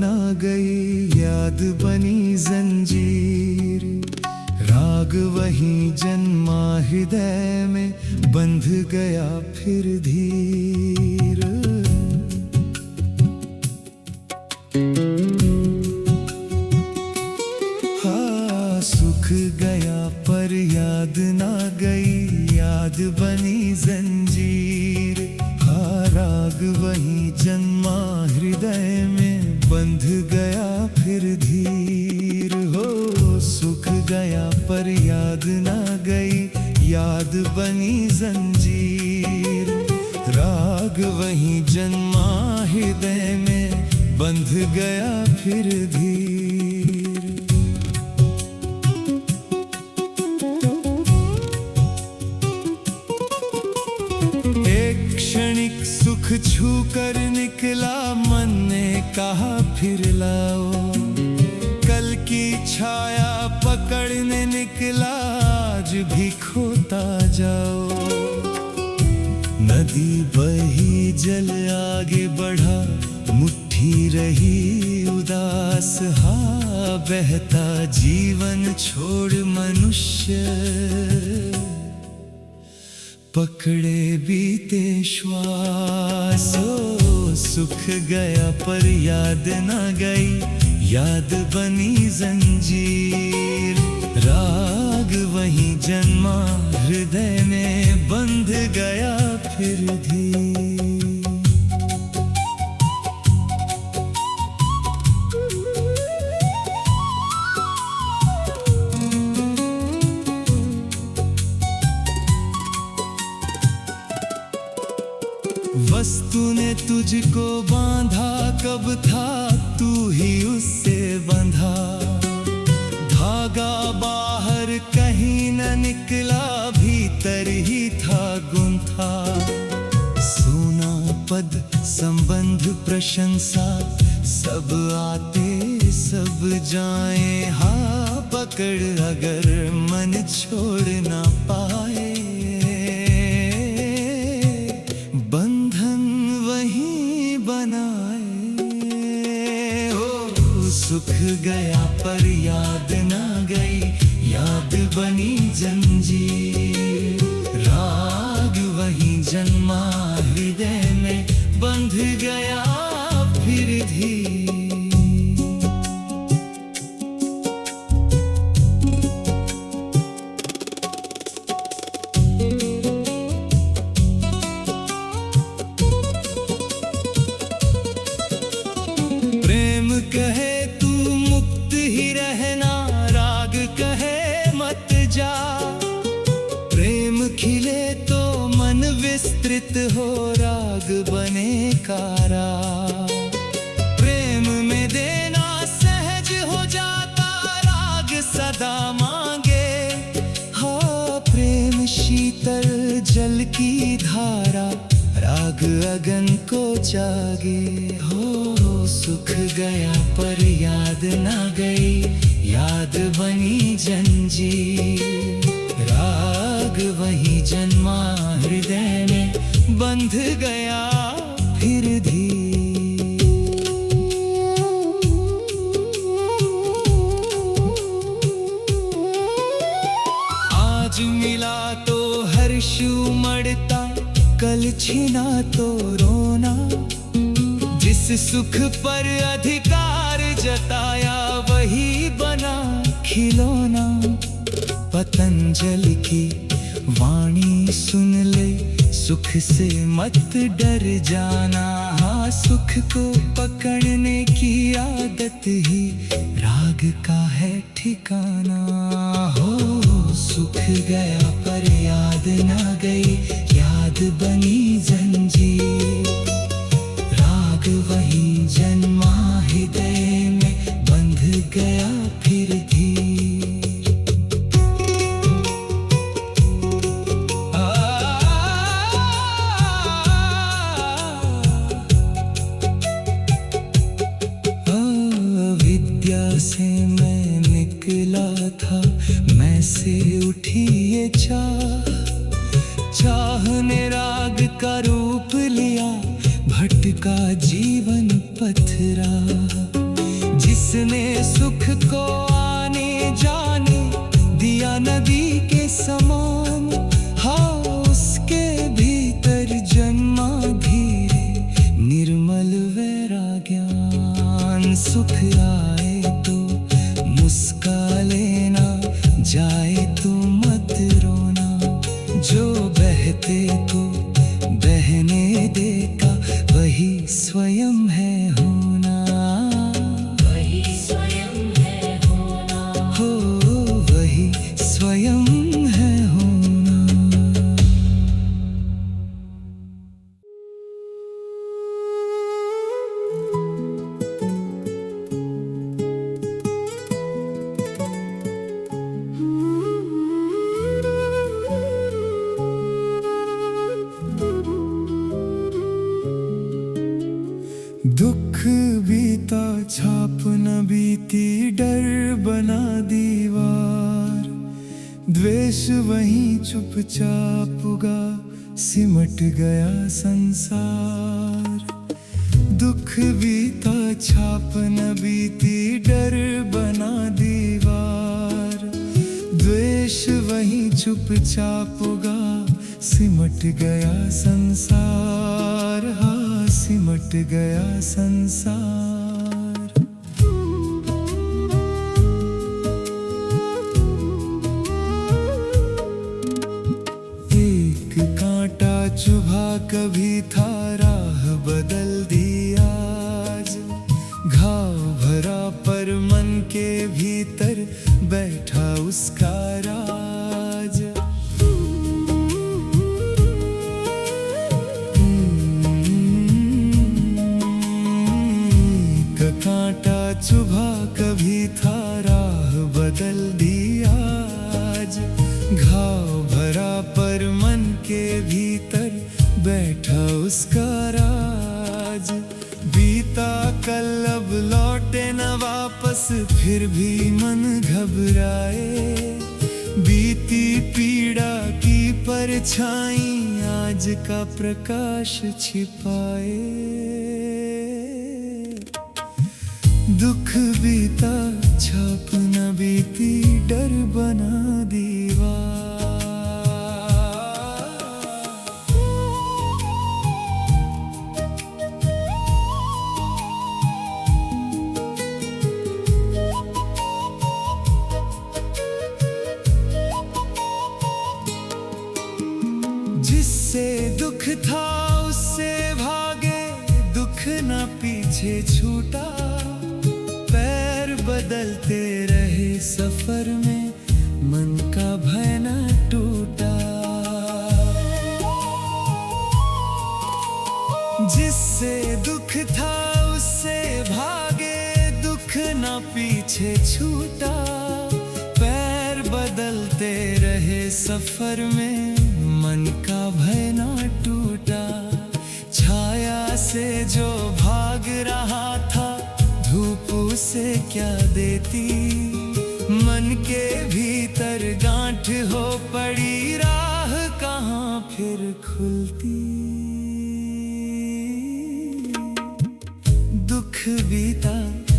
ना गई, याद बनी जंजीर। राग वहीं जन्मा हृदय में, बंध गया फिर धीर। हाँ, सुख गया पर याद ना गई, याद बनी जंजीर। हाँ, राग वहीं जन्मा हृदय में, बंध गया फिर धीर। हो, सुख गया पर याद ना गई, याद बनी जंजीर। राग वहीं जन्मा हृदय में, बंध गया फिर धीर। एक क्षणिक सुख छूकर निकला, मन ने कहा फिर लाओ। कल की छाया पकड़ने निकला, आज भी खोता जाओ। नदी बही जल आगे बढ़ा, मुट्ठी रही उदास। हाँ, बहता जीवन छोड़ मनुष्य, पकड़े बीते श्वास। सुख गया पर याद ना गई, याद बनी जंजीर। राग वहीं जन्मा हृदय में, बंध गया फिर धीर। वस्तु ने तुझको बांधा, कब था तू ही उससे बंधा। धागा बाहर कहीं न निकला, भीतर ही था गुंथा। सोना पद संबंध प्रशंसा, सब आते सब जाए। हाँ, पकड़ अगर मन छोड़ ना पाए, सुख गया पर याद ना गई, याद बनी जंजीर। राग वहीं जन्मा हृदय में, बंध गया फिर धीर। प्रेम कहे खिले तो मन विस्तृत हो, राग बने कारा। प्रेम में देना सहज हो जाता, राग सदा मांगे। हाँ, प्रेम शीतल जल की धारा, राग अगन को जागे। हो, सुख गया पर याद ना गई, याद बनी जंजीर। राग वहीं जन्मा हृदय में, बंध गया फिर धीर। आज मिला तो हर्ष उमड़ता, कल छिना तो रोना। जिस सुख पर अधिकार जताया, वही बना खिलौना। पतंजलि की वाणी सुन ले, सुख से मत डर जाना। हाँ, सुख को पकड़ने की आदत ही राग का है ठिकाना। हो, सुख गया पर याद ना गई, याद बनी जंजीर। राग वहीं जन्मा हृदय में, बंध गया फिर धीर। से मैं निकला था, मैं से उठी ये चाह ने राग का रूप लिया, भटका जीवन पथरा। जिसने सुख को आने जाने दिया नदी के समान, हाँ उसके भीतर जन्मा धीरे निर्मल वैराग्यान। सुख आए तो मुस्का लेना, जाए तो मत रोना, जो बहते को बहने देगा वही स्वयं है होना। वही स्वयं है होना, हो वही स्वयं है होना। दुख बीता छाप न बीती, डर बना दीवार। द्वेष वहीं चुपचाप उगा, सिमट गया संसार। दुख बीता छाप न बीती, डर बना दीवार। द्वेष वहीं चुपचाप उगा, सिमट गया संसार। हाँ सिमट गया संसार। एक कांटा चुभा कभी था, राह बदल दी आज। घाव भरा पर मन के भीतर बैठा उसका राज। कांटा चुभा कभी था, राह बदल दी आज। घाव भरा पर मन के भीतर बैठा उसका राज। बीता कल अब लौटे न वापस, फिर भी मन घबराए। बीती पीड़ा की परछाई आज का प्रकाश छिपाए। दुख बीता छाप न बीती, डर बना दीवार। जिससे दुख था उससे भागे, दुख न पीछे छूटा। बदलते रहे सफर में, मन का भय न टूटा। जिससे दुख था उससे भागे, दुख न पीछे छूटा। पैर बदलते रहे सफर में, मन का भय न टूटा। छाया से जो भाग रहा था, धूप उसे क्या देती। मन के भीतर गांठ हो पड़ी, राह कहाँ फिर खुलती। दुख बीता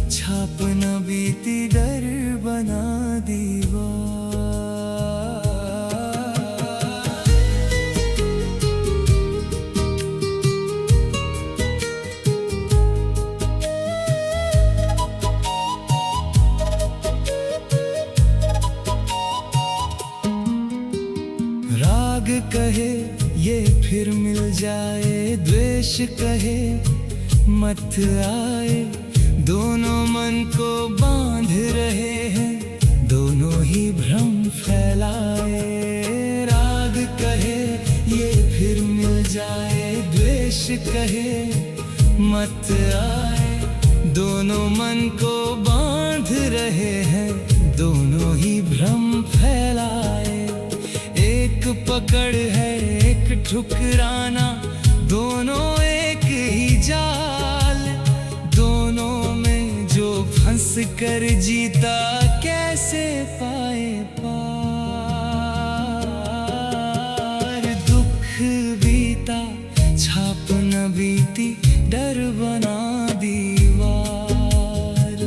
छाप न बीती, डर बना दीवार। राग कहे ये फिर मिल जाए, द्वेष कहे मत आए। दोनों मन को बांध रहे हैं, दोनों ही भ्रम फैलाए। राग कहे ये फिर मिल जाए, द्वेष कहे मत आए। दोनों मन को बांध रहे हैं, दोनों ही भ्रम फैलाए। एक पकड़ है एक ठुकराना, दोनों एक ही जाल। दोनों में जो फंस कर जीता, कैसे पाए पार। दुख बीता छाप न बीती, डर बना दीवार।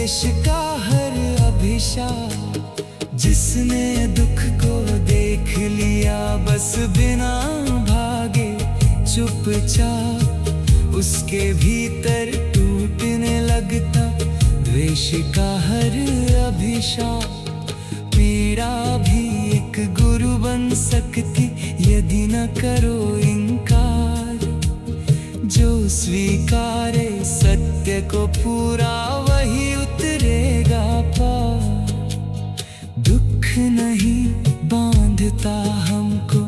द्वेष का हर अभिशाप, जिसने दुख को देख लिया बस बिना भागे चुपचाप, उसके भीतर टूटने लगता द्वेष का हर अभिशाप। मेरा भी एक गुरु बन सकती यदि न करो इनकार, जो स्वीकारे सत्य को पूरा वही उतरेगा पार। दुख नहीं बांधता हमको,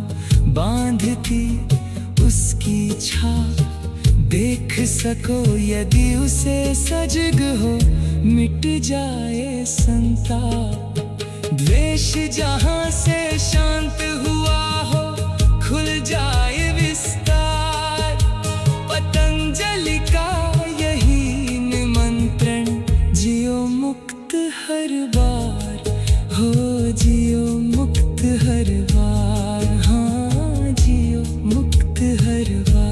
बांधती उसकी छाप। देख सको यदि उसे सजग हो, मिट जाए संताप। द्वेष जहाँ से शांत हुआ हो, खुल जाए विस्तार। पतंजलि का यही निमंत्रण, जियो मुक्त हर बार, हो जियो मुक्त हर बार, हाँ जियो मुक्त हर बार।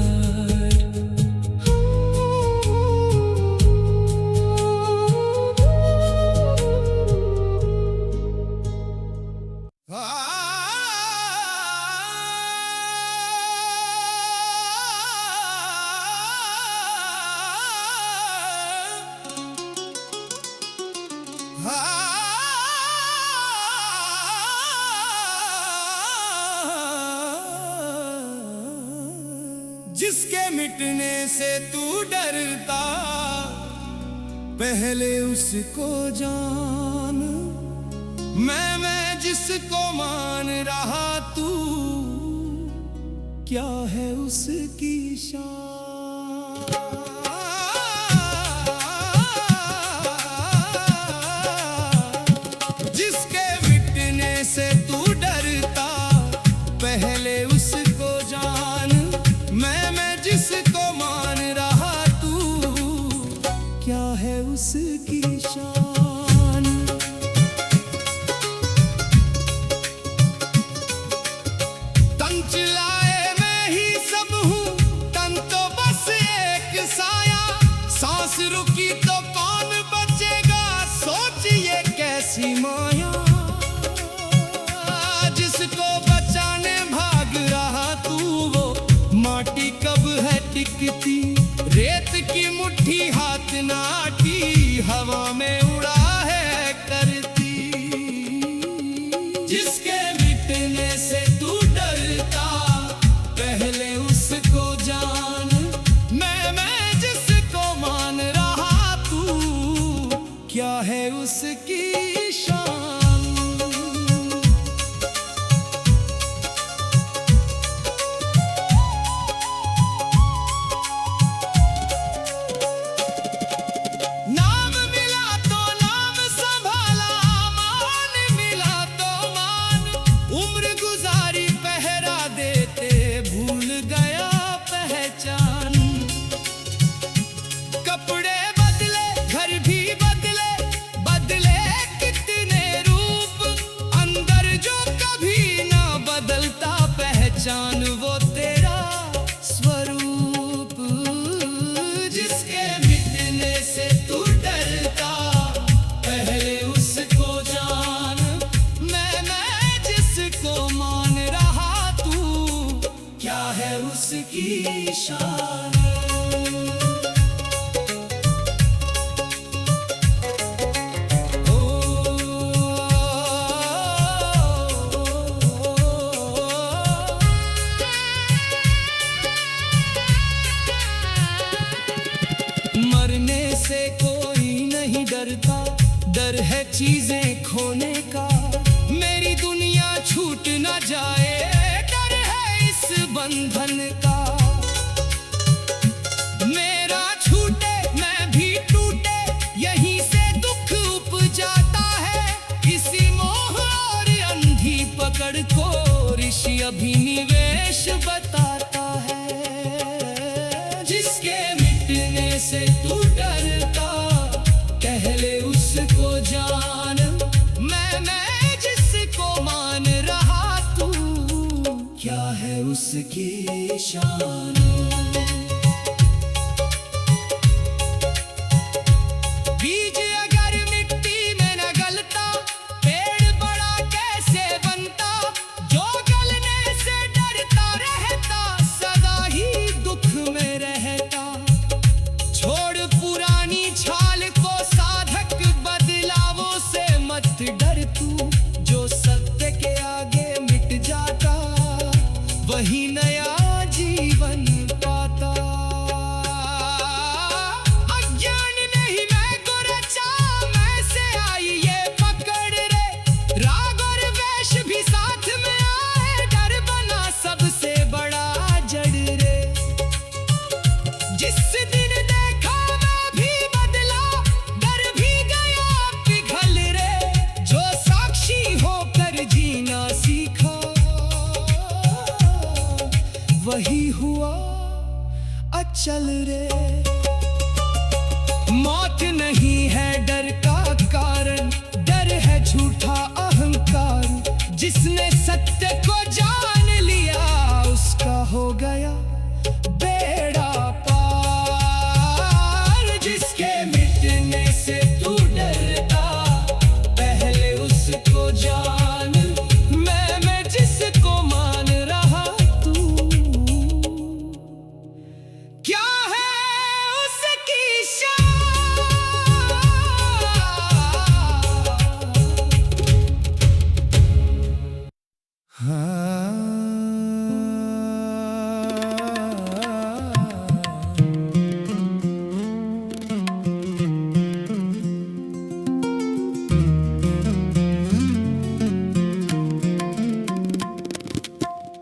जिसके मिटने से तू डरता, पहले उसको जान। मैं जिसको मान रहा, तू क्या है उसकी शान। जिसके मिटने से तू डरता, पहले उसको जान। मैं जिसको मान रहा, तू क्या है उसकी शान। तन चिल्लाए मैं ही सब हूँ, तन तो बस एक साया। सांस रुकी तो कौन बचेगा, सोचिए कैसी माया। जिसको बचाने भाग रहा तू, वो माटी कब है टिकती। रेत की मुट्ठी हाथ नाटी, हवा में उड़ा है करती। जिसके मिटने से तू डरता, पहले उसको जान। मैं जिसको मान रहा, तू क्या है उसकी शान। कपड़े बदले, घर भी बदले, बदले कितने रूप। अंदर जो कभी ना बदलता, पहचान वो तेरा स्वरूप। जिसके मिटने से तू डरता, पहले उसको जान। मैं जिसको मान रहा, तू क्या है उसकी शान। मरने से कोई नहीं डरता, डर है चीजें खोने का। मेरी दुनिया छूट न जाए, डर है इस बंधन का। मेरा छूटे मैं भी टूटे, यहीं से दुख उपजाता है। इसी मोह और अंधी पकड़ को ऋषि अभिनिवेश बताता है। जिसके मिटने से तू डरता, पहले उसको जान। मैं जिसको मान रहा, तू क्या है उसकी शान। बीज अगर चल रे। मौत नहीं है डर का कारण, डर है झूठा अहंकार। जिसने सत्य को जान लिया उसका हो गया बेड़ा पार। जिसके मिटने से तू डरता पहले उसको जान। मैं जिसको मान रहा तू क्या है उसकी शान।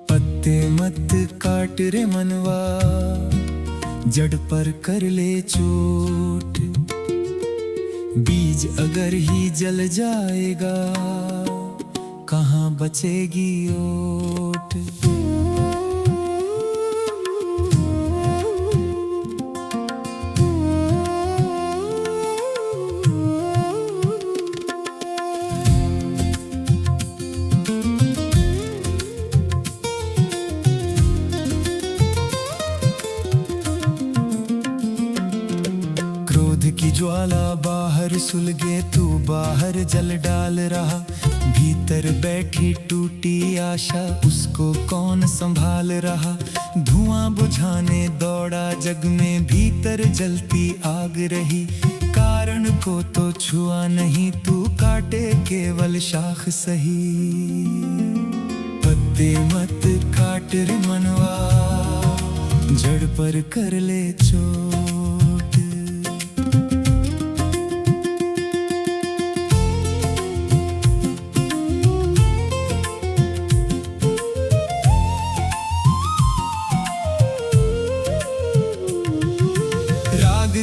पत्ते मत काट रे मनवा, जड़ पर कर ले चोट। बीज अगर ही जल जाएगा कहाँ बचेगी ओट। क्रोध की ज्वाला बाहर सुलगे, तू बाहर जल डाल रहा। भीतर बैठी टूटी आशा, उसको कौन संभाल रहा। धुआं बुझाने दौड़ा जग में, भीतर जलती आग रही। कारण को तो छुआ नहीं, तू काटे केवल शाख सही। पत्ते मत काट रे मनवा, जड़ पर कर ले चोट।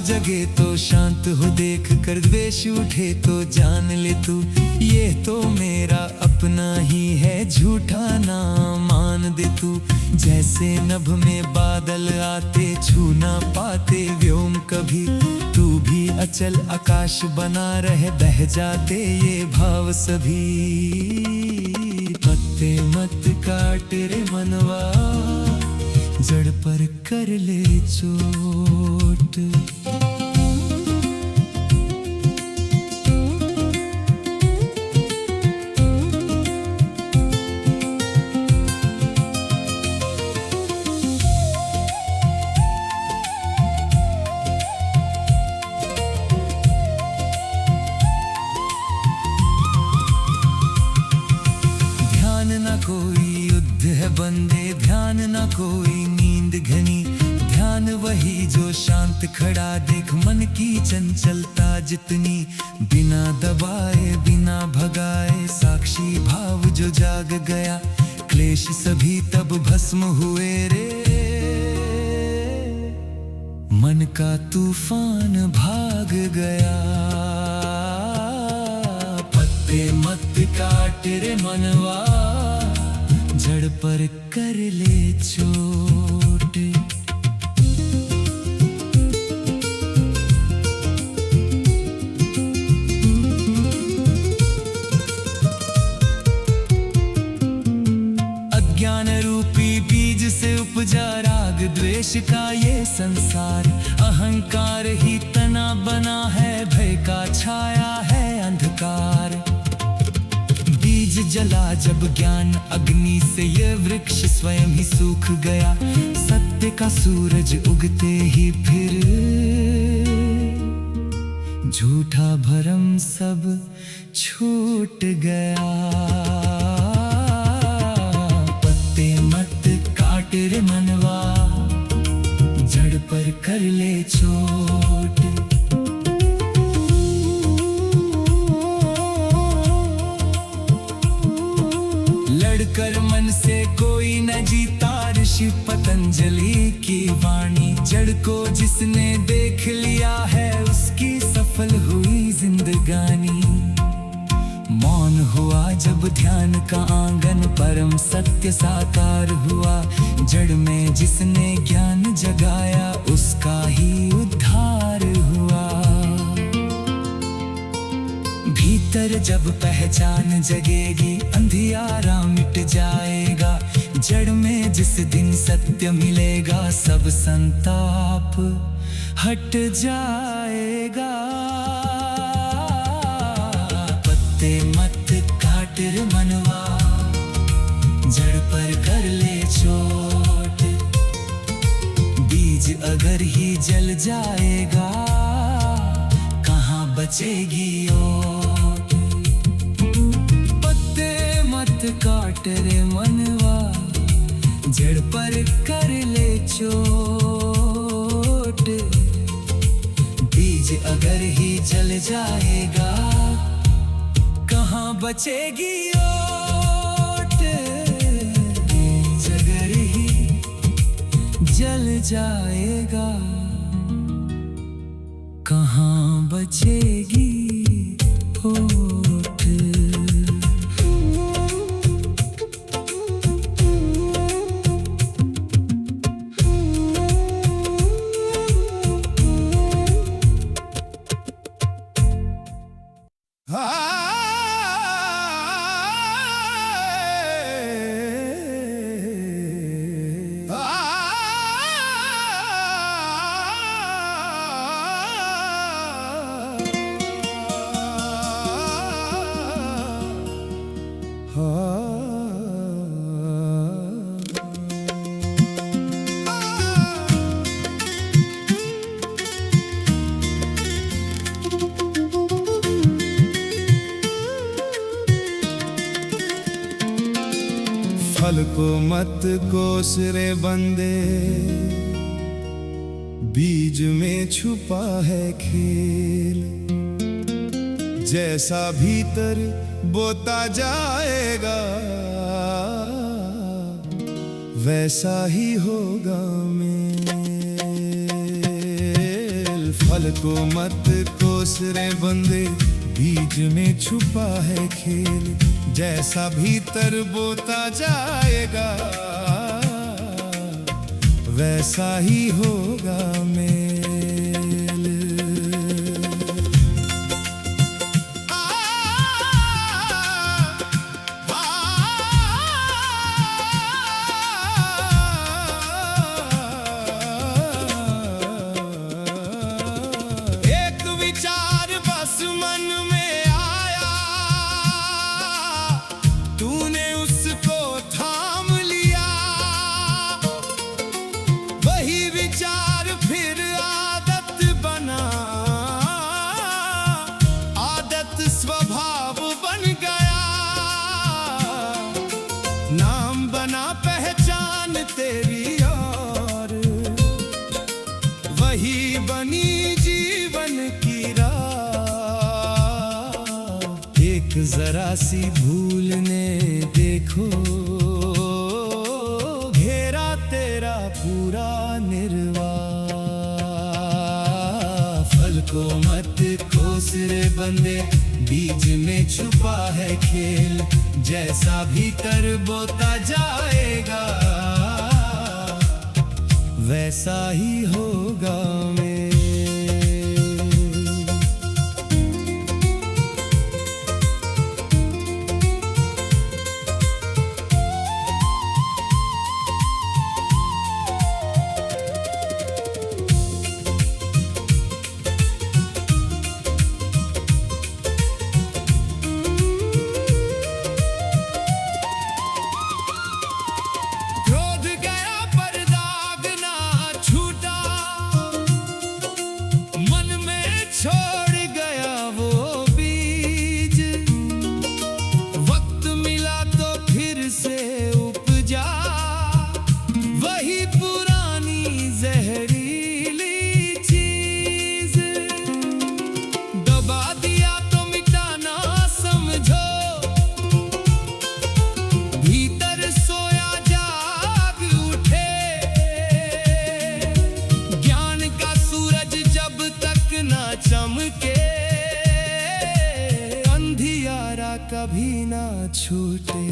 जगे तो शांत हो देख कर, द्वेष उठे तो जान ले तू। ये तो मेरा अपना ही है, झूठा ना मान दे तू। जैसे नभ में बादल आते, छू ना पाते व्योम कभी। तू भी अचल आकाश बना रहे, बह जाते ये भाव सभी। पत्ते मत काट रे मनवा, जड़ पर कर ले चोट। कोई युद्ध है बंदे, ध्यान ना कोई नींद घनी। ध्यान वही जो शांत खड़ा, देख मन की चंचलता जितनी। बिना दबाए बिना भगाए, साक्षी भाव जो जाग गया। क्लेश सभी तब भस्म हुए रे, मन का तूफान भाग गया। पत्ते मत काट रे मनवा, जड़ पर कर ले चोट। अज्ञान रूपी बीज से उपजा राग द्वेष का ये संसार। अहंकार ही तना बना है, भय का छाया है अंधकार। बीज जला जब ज्ञान अग्नि से, ये वृक्ष स्वयं ही सूख गया। सत्य का सूरज उगते ही फिर झूठा भरम सब छूट गया। पत्ते मत काट रे मनवा, जड़ पर कर ले चोट। लड़कर मन से कोई न जीता, ऋषि पतंजलि की वाणी। जड़ को जिसने देख लिया है, उसकी सफल हुई जिंदगानी। मौन हुआ जब ध्यान का आंगन, परम सत्य साकार हुआ। जड़ में जिसने ज्ञान जगाया, उसका ही उद्धार हुआ। भीतर जब पहचान जगेगी, अंधियारा मिट जाएगा। जड़ में जिस दिन सत्य मिलेगा, सब संताप हट जाएगा। पत्ते मत काट रे मनवा, जड़ पर कर ले चोट। बीज अगर ही जल जाएगा, कहाँ बचेगी ओट। पत्ते मत काट रे मनवा, जड़ पर कर ले चोट। बीज अगर ही जल जाएगा, कहाँ बचेगी ओट। बीज अगर ही जल जाएगा, कहाँ बचेगी ओट। फल को मत कोस रे बंदे, बीज में छुपा है खेल। जैसा भीतर बोता जाएगा, वैसा ही होगा मेल। फल को मत कोस रे बंदे, बीज में छुपा है खेल। जैसा भीतर बोता जाएगा, वैसा ही होगा मेल। एक विचार बस मन में आया, तूने उसको थाम लिया। वही विचार फिर आदत बना, आदत स्वभाव बन गया। नाम बना पहचान तेरी और, वही बनी जीवन की राह। एक जरा सी भूल ने देखो, घेरा तेरा पूरा निर्वाह। फल को मत कोस रे बंदे, बीज में छुपा है खेल। जैसा भीतर बोता जाएगा, वैसा ही होगा मेल। क्रोध गया पर दाग ना छूटा, कभी ना छूटे।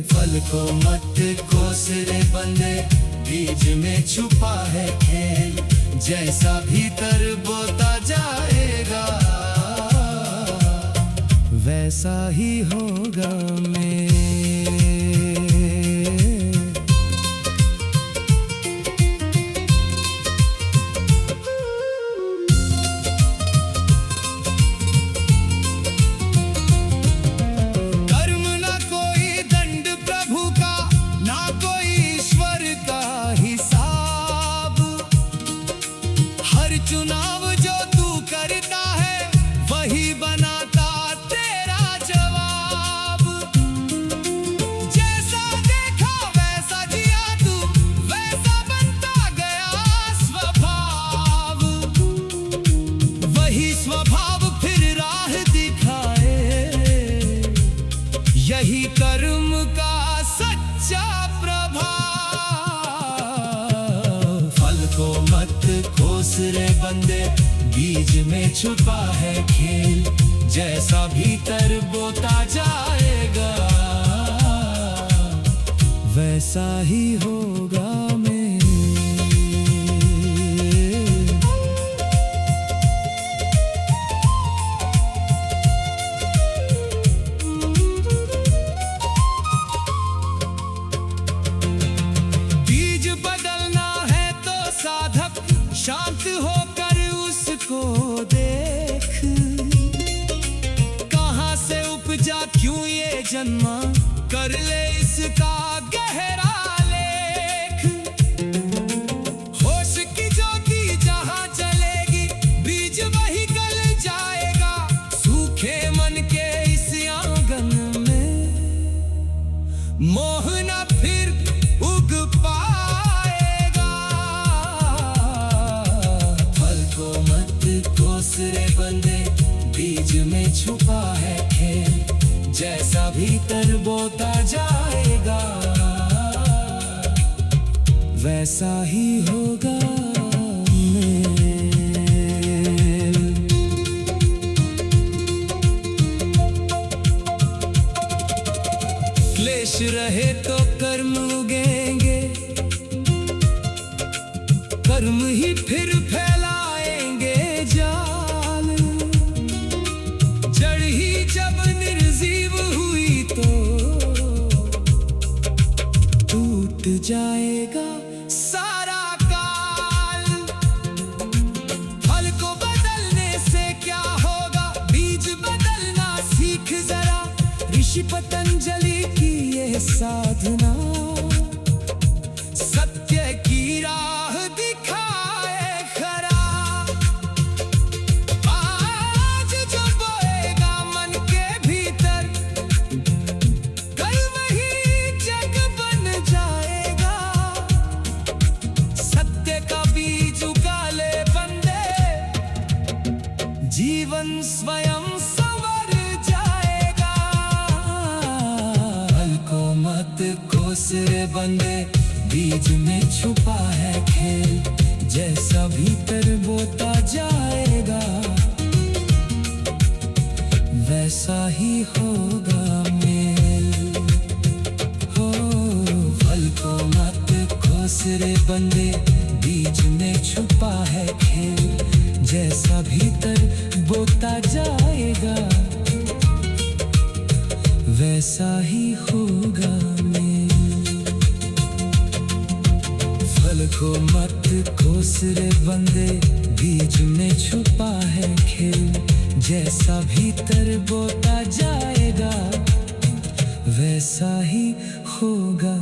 फल को मत कोस रे बंदे, बीज में छुपा है खेल, जैसा भीतर बोता जाएगा वैसा ही होगा मैं। कर्म ना कोई दंड प्रभु का, ना कोई ईश्वर का हिसाब। हर चुनाव जो तू करता है वही बनाता तेरा जवाब। जैसा देखा वैसा जिया तू, वैसा बनता गया स्वभाव। वही स्वभाव फिर राह दिखाए, यही कर्म का सच्चा प्रभाव। फल को मत खोस रे बंदे, बीज में छुपा है खेल, जैसा भीतर बोता जाएगा वैसा ही होगा मैं। बीज बदलना है तो साधक शांत होकर उसको देख। कहां से उपजा क्यों ये जन्मा, कर ले इसका गहरा लेख। होश की ज्योति जहां चलेगी, बीज वही गल जाएगा। सूखे मन के इस आंगन में मोह न फिर उग पाएगा। फल को मत कोस रे बंदे, बीज में छुपा है खेल, जैसा भीतर बोता जाएगा वैसा ही होगा मेल। क्लेश रहे तो कर्म उगेंगे, कर्म ही फिर फैलाएंगे जाल। जड़ ही जब निर्जीव हुई तो टूट जाएगा सारा काल। फल को बदलने से क्या होगा, बीज बदलना सीख जरा। ऋषि पतंजलि की ये साधना सत्य की राह दिखाए खरा। आज जो बोएगा मन के भीतर, कल वही जग बन जाएगा। सत्य का बीज उगा ले बंदे, जीवन स्वयं संवर जाएगा। फल को मत कोस रे बंदे, बीज में छुपा है खेल, जैसा भीतर बोता जाएगा वैसा ही होगा मेल। हो फल को मत खोस रे बंदे, बीज में छुपा है खेल, जैसा भीतर बोता जाएगा वैसा ही होगा मेल। फल को मत कोस रे बंदे, बीज में छुपा है खेल, जैसा भीतर बोता जाएगा वैसा ही होगा।